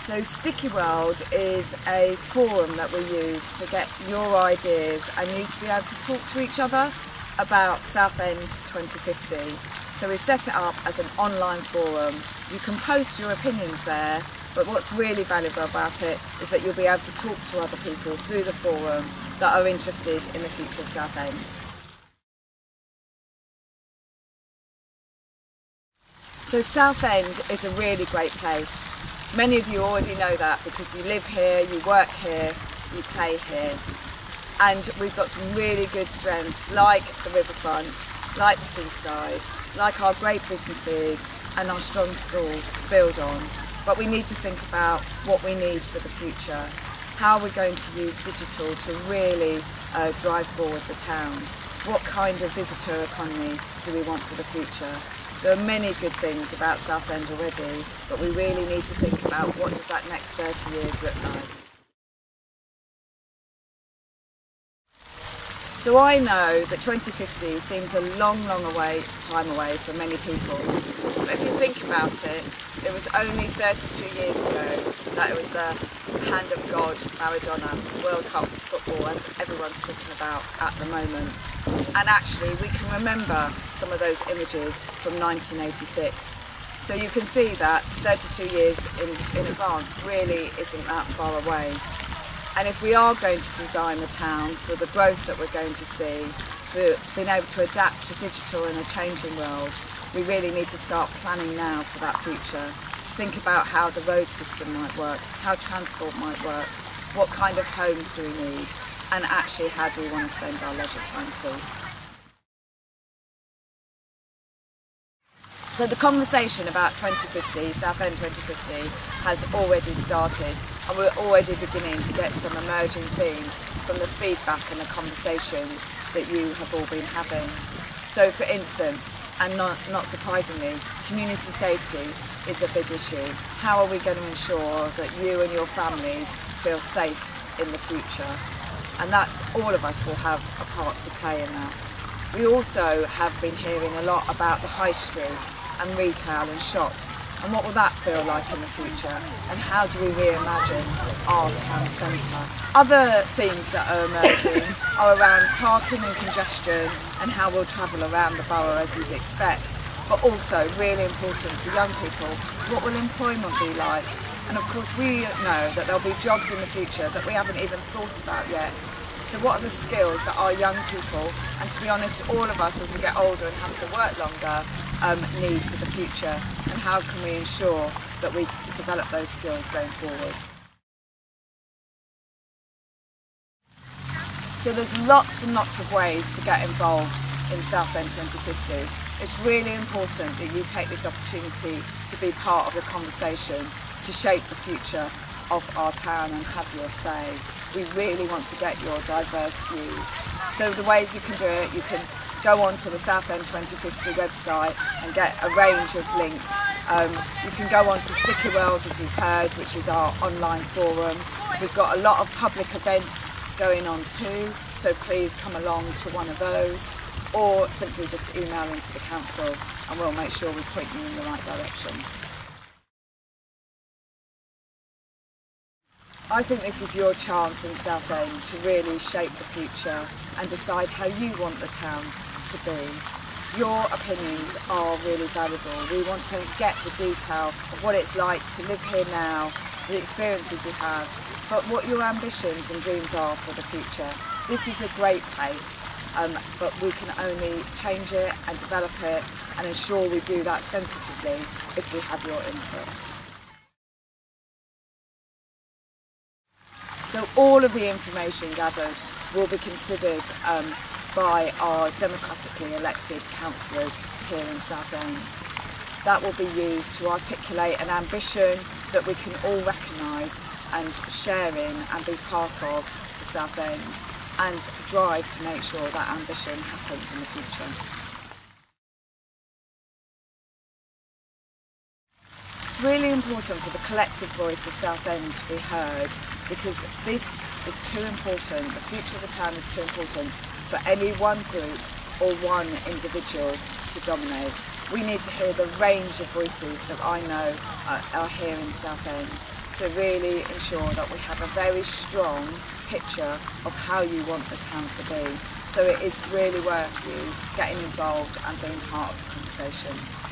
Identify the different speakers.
Speaker 1: So StickyWorld is a forum that we use to get your ideas and you to be able to talk to each other about Southend 2050. So we've set it up as an online forum. You can post your opinions there, but what's really valuable about it is that you'll be able to talk to other people through the forum that are interested in the future of Southend. So Southend is a really great place. Many of you already know that because you live here, you work here, you play here. And we've got some really good strengths like the riverfront, like the seaside, like our great businesses and our strong schools to build on. But we need to think about what we need for the future. How are we going to use digital to really drive forward the town? What kind of visitor economy do we want for the future? There are many good things about Southend already, but we really need to think about what does that next 30 years look like. So I know that 2050 seems a long time away for many people. But if you think about it, it was only 32 years ago that it was the hand of God, Maradona, World Cup football, as everyone's talking about at the moment. And actually we can remember some of those images from 1986. So you can see that 32 years in advance really isn't that far away. And if we are going to design the town for the growth that we're going to see, for being able to adapt to digital in a changing world, we really need to start planning now for that future. Think about how the road system might work, how transport might work, what kind of homes do we need, and actually how do we want to spend our leisure time too. So the conversation about 2050, Southend 2050, has already started, and we're already beginning to get some emerging themes from the feedback and the conversations that you have all been having. So for instance, and not surprisingly, community safety is a big issue. How are we going to ensure that you and your families feel safe in the future? And that's all of us will have a part to play in that. We also have been hearing a lot about the high street and retail and shops, and what will that feel like in the future, and how do we reimagine our town centre. Other themes that are emerging are around parking and congestion and how we'll travel around the borough as you'd expect, but also really important for young people, what will employment be like? And of course we know that there'll be jobs in the future that we haven't even thought about yet. So what are the skills that our young people, and to be honest, all of us as we get older and have to work longer, need for the future, and how can we ensure that we develop those skills going forward? So there's lots and lots of ways to get involved in Southend 2050. It's really important that you take this opportunity to be part of the conversation, to shape the future of our town and have your say. We really want to get your diverse views. So the ways you can do it, you can go onto the Southend 2050 website and get a range of links. You can go onto StickyWorld, as you've heard, which is our online forum. We've got a lot of public events going on too, so please come along to one of those, or simply just email into the council and we'll make sure we point you in the right direction. I think this is your chance in Southend to really shape the future and decide how you want the town to be. Your opinions are really valuable. We want to get the detail of what it's like to live here now, the experiences you have, but what your ambitions and dreams are for the future. This is a great place, but we can only change it and develop it and ensure we do that sensitively if we have your input. So all of the information gathered will be considered by our democratically elected councillors here in Southend. That will be used to articulate an ambition that we can all recognise and share in and be part of for Southend, and drive to make sure that ambition happens in the future. It's really important for the collective voice of Southend to be heard, because this is too important, the future of the town is too important for any one group or one individual to dominate. We need to hear the range of voices that I know are here in Southend. to really ensure that we have a very strong picture of how you want the town to be. So it is really worth you getting involved and being part of the conversation.